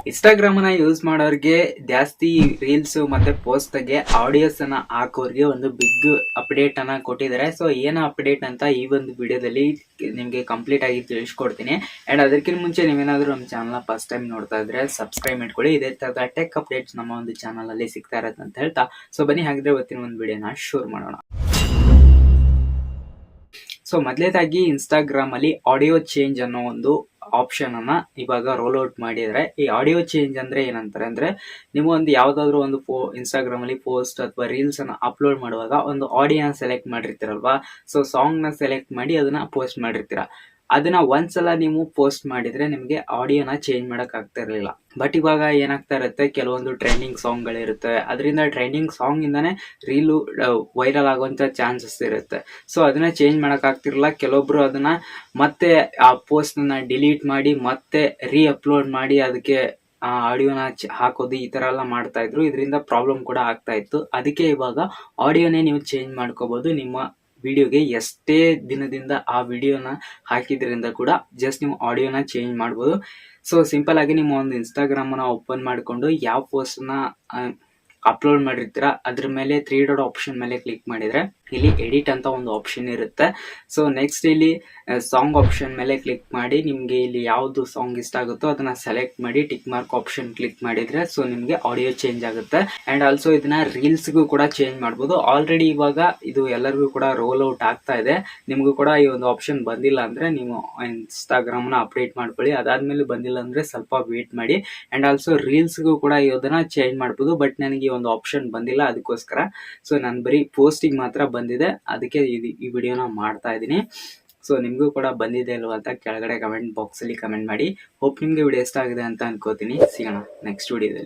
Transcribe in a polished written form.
ಇನ್ಸ್ಟಾಗ್ರಾಮ್ನ use ಮಾಡೋರಿಗೆ ಜಾಸ್ತಿ reels ಮತ್ತೆ ಪೋಸ್ಟ್ಗೆ ಆಡಿಯೋಸ್ ಅನ್ನ ಹಾಕೋರಿಗೆ ಒಂದು ಬಿಗ್ ಅಪ್ಡೇಟ್ ಅನ್ನ ಕೊಟ್ಟಿದ್ದಾರೆ. ಸೊ ಏನು ಅಪ್ಡೇಟ್ ಅಂತ ಈ ಒಂದು ವಿಡಿಯೋದಲ್ಲಿ ನಿಮಗೆ ಕಂಪ್ಲೀಟ್ ಆಗಿ ತಿಳಿಸ್ಕೊಡ್ತೀನಿ. ಅಂಡ್ ಅದಕ್ಕಿಂತ ಮುಂಚೆ ನೀವೇನಾದ್ರೂ ನಮ್ಮ ಚಾನಲ್ ಫಸ್ಟ್ ಟೈಮ್ ನೋಡ್ತಾ ಇದ್ರೆ ಸಬ್ಸ್ಕ್ರೈಬ್ ಮಾಡ್ಕೊಳ್ಳಿ. ಇದೇ ತರದ ಟೆಕ್ ಅಪ್ಡೇಟ್ಸ್ ನಮ್ಮ ಒಂದು ಚಾನಲ್ ಅಲ್ಲಿ ಸಿಗ್ತಾ ಇರತ್ತೆ ಅಂತ ಹೇಳ್ತಾ, ಸೊ ಬನ್ನಿ ಹಾಗಿದ್ರೆ ಇವತ್ತಿನ ಒಂದು ವಿಡಿಯೋನ ಶುರು ಮಾಡೋಣ. ಸೊ ಮೊದಲೇದಾಗಿ ಇನ್ಸ್ಟಾಗ್ರಾಮ್ ಅಲ್ಲಿ ಆಡಿಯೋ ಚೇಂಜ್ ಅನ್ನೋ ಒಂದು ಆಪ್ಷನ್ ಅನ್ನ ಇವಾಗ ರೋಲ್ ಔಟ್ ಮಾಡಿದ್ರೆ, ಈ ಆಡಿಯೋ ಚೇಂಜ್ ಅಂದ್ರೆ ಏನಂತಾರೆ ಅಂದ್ರೆ, ನೀವು ಒಂದು ಯಾವ್ದಾದ್ರು ಒಂದು ಇನ್ಸ್ಟಾಗ್ರಾಮ್ ಅಲ್ಲಿ ಪೋಸ್ಟ್ ಅಥವಾ ರೀಲ್ಸ್ ಅನ್ನ ಅಪ್ಲೋಡ್ ಮಾಡುವಾಗ ಒಂದು ಆಡಿಯೋನ ಸೆಲೆಕ್ಟ್ ಮಾಡಿರ್ತೀರಲ್ವಾ, ಸೊ ಸಾಂಗ್ ನ ಸೆಲೆಕ್ಟ್ ಮಾಡಿ ಅದನ್ನ ಪೋಸ್ಟ್ ಮಾಡಿರ್ತೀರ. ಅದನ್ನ ಒಂದ್ಸಲ ನೀವು ಪೋಸ್ಟ್ ಮಾಡಿದ್ರೆ ನಿಮ್ಗೆ ಆಡಿಯೋನ ಚೇಂಜ್ ಮಾಡಕ್ ಆಗ್ತಾ ಇರಲಿಲ್ಲ. ಬಟ್ ಇವಾಗ ಏನಾಗ್ತಾ ಇರುತ್ತೆ, ಕೆಲವೊಂದು ಟ್ರೆಂಡಿಂಗ್ ಸಾಂಗ್ ಗಳಿರುತ್ತೆ, ಅದರಿಂದ ಟ್ರೆಂಡಿಂಗ್ ಸಾಂಗ್ ಇಂದಾನೆ ರೀಲು ವೈರಲ್ ಆಗುವಂತ ಚಾನ್ಸಸ್ ಇರುತ್ತೆ. ಸೊ ಅದನ್ನ ಚೇಂಜ್ ಮಾಡಕ್ ಆಗ್ತಿರಲ್ಲ. ಕೆಲವೊಬ್ರು ಅದನ್ನ ಮತ್ತೆ ಆ ಪೋಸ್ಟ್ ನ ಡಿಲೀಟ್ ಮಾಡಿ ಮತ್ತೆ ರೀ ಅಪ್ಲೋಡ್ ಮಾಡಿ ಅದಕ್ಕೆ ಆಡಿಯೋನ ಹಾಕೋದು ಈ ತರ ಎಲ್ಲ ಮಾಡ್ತಾ ಇದ್ರು. ಇದರಿಂದ ಪ್ರಾಬ್ಲಮ್ ಕೂಡ ಆಗ್ತಾ ಇತ್ತು. ಅದಕ್ಕೆ ಇವಾಗ ಆಡಿಯೋನೇ ನೀವು ಚೇಂಜ್ ಮಾಡ್ಕೋಬಹುದು. ನಿಮ್ಮ ವಿಡಿಯೋಗೆ ಎಷ್ಟೇ ದಿನದಿಂದ ಆ ವಿಡಿಯೋನ ಹಾಕಿದ್ರಿಂದ ಕೂಡ ಜಸ್ಟ್ ನೀವು ಆಡಿಯೋನ ಚೇಂಜ್ ಮಾಡ್ಬೋದು. ಸೊ ಸಿಂಪಲ್ ಆಗಿ ನಿಮ್ಮ ಒಂದು ಇನ್ಸ್ಟಾಗ್ರಾಮ್ ನ ಓಪನ್ ಮಾಡಿಕೊಂಡು ಯಾವ ಪೋಸ್ಟ್ ನ ಅಪ್ಲೋಡ್ ಮಾಡಿರ್ತೀರಾ ಅದ್ರ ಮೇಲೆ 3 ಡಾಟ್ ಆಪ್ಷನ್ ಮೇಲೆ ಕ್ಲಿಕ್ ಮಾಡಿದ್ರೆ ಇಲ್ಲಿ ಎಡಿಟ್ ಅಂತ ಒಂದು ಆಪ್ಷನ್ ಇರುತ್ತೆ. ಸೊ ನೆಕ್ಸ್ಟ್ ಇಲ್ಲಿ ಸಾಂಗ್ ಆಪ್ಷನ್ ಮೇಲೆ ಕ್ಲಿಕ್ ಮಾಡಿ ನಿಮ್ಗೆ ಇಲ್ಲಿ ಯಾವ್ದು ಸಾಂಗ್ ಇಷ್ಟ ಆಗುತ್ತೋ ಅದನ್ನ ಸೆಲೆಕ್ಟ್ ಮಾಡಿ ಟಿಕ್ ಮಾರ್ಕ್ ಆಪ್ಷನ್ ಕ್ಲಿಕ್ ಮಾಡಿದ್ರೆ ಸೊ ನಿಮ್ಗೆ ಆಡಿಯೋ ಚೇಂಜ್ ಆಗುತ್ತೆ. ಅಂಡ್ ಆಲ್ಸೋ ಇದನ್ನ ರೀಲ್ಸ್ ಗೂ ಕೂಡ ಚೇಂಜ್ ಮಾಡಬಹುದು. ಆಲ್ರೆಡಿ ಇವಾಗ ಇದು ಎಲ್ಲರಿಗೂ ಕೂಡ ರೋಲ್ ಔಟ್ ಆಗ್ತಾ ಇದೆ. ನಿಮ್ಗೂ ಕೂಡ ಈ ಒಂದು ಆಪ್ಷನ್ ಬಂದಿಲ್ಲ ಅಂದ್ರೆ ನೀವು ಇನ್ಸ್ಟಾಗ್ರಾಮ್ ನ ಅಪ್ಡೇಟ್ ಮಾಡ್ಕೊಳ್ಳಿ. ಅದಾದ್ಮೇಲೆ ಬಂದಿಲ್ಲ ಅಂದ್ರೆ ಸ್ವಲ್ಪ ವೇಟ್ ಮಾಡಿ. ಅಂಡ್ ಆಲ್ಸೋ ರೀಲ್ಸ್ ಗೂ ಕೂಡ ಇದನ್ನ ಚೇಂಜ್ ಮಾಡಬಹುದು. ಬಟ್ ನನಗೆ ಈ ಒಂದು ಆಪ್ಷನ್ ಬಂದಿಲ್ಲ, ಅದಕ್ಕೋಸ್ಕರ ಸೊ ನಾನು ಬರೀ ಪೋಸ್ಟಿಗೆ ಮಾತ್ರ ಬಂದಿದೆ, ಅದಕ್ಕೆ ಈ ವಿಡಿಯೋನ ಮಾಡ್ತಾ ಇದ್ದೀನಿ. ಸೊ ನಿಮಗೂ ಕೂಡ ಬಂದಿದೆ ಅಲ್ವಾ ಅಂತ ಕೆಳಗಡೆ ಕಮೆಂಟ್ ಬಾಕ್ಸ್ ಅಲ್ಲಿ ಕಮೆಂಟ್ ಮಾಡಿ. ಹೋಪ್ ನಿಮ್ಗೆ ವಿಡಿಯೋ ಇಷ್ಟ ಆಗಿದೆ ಅಂತ ಅನ್ಕೋತೀನಿ. ಸಿಗೋಣ ನೆಕ್ಸ್ಟ್ ವಿಡಿಯೋದಲ್ಲಿ.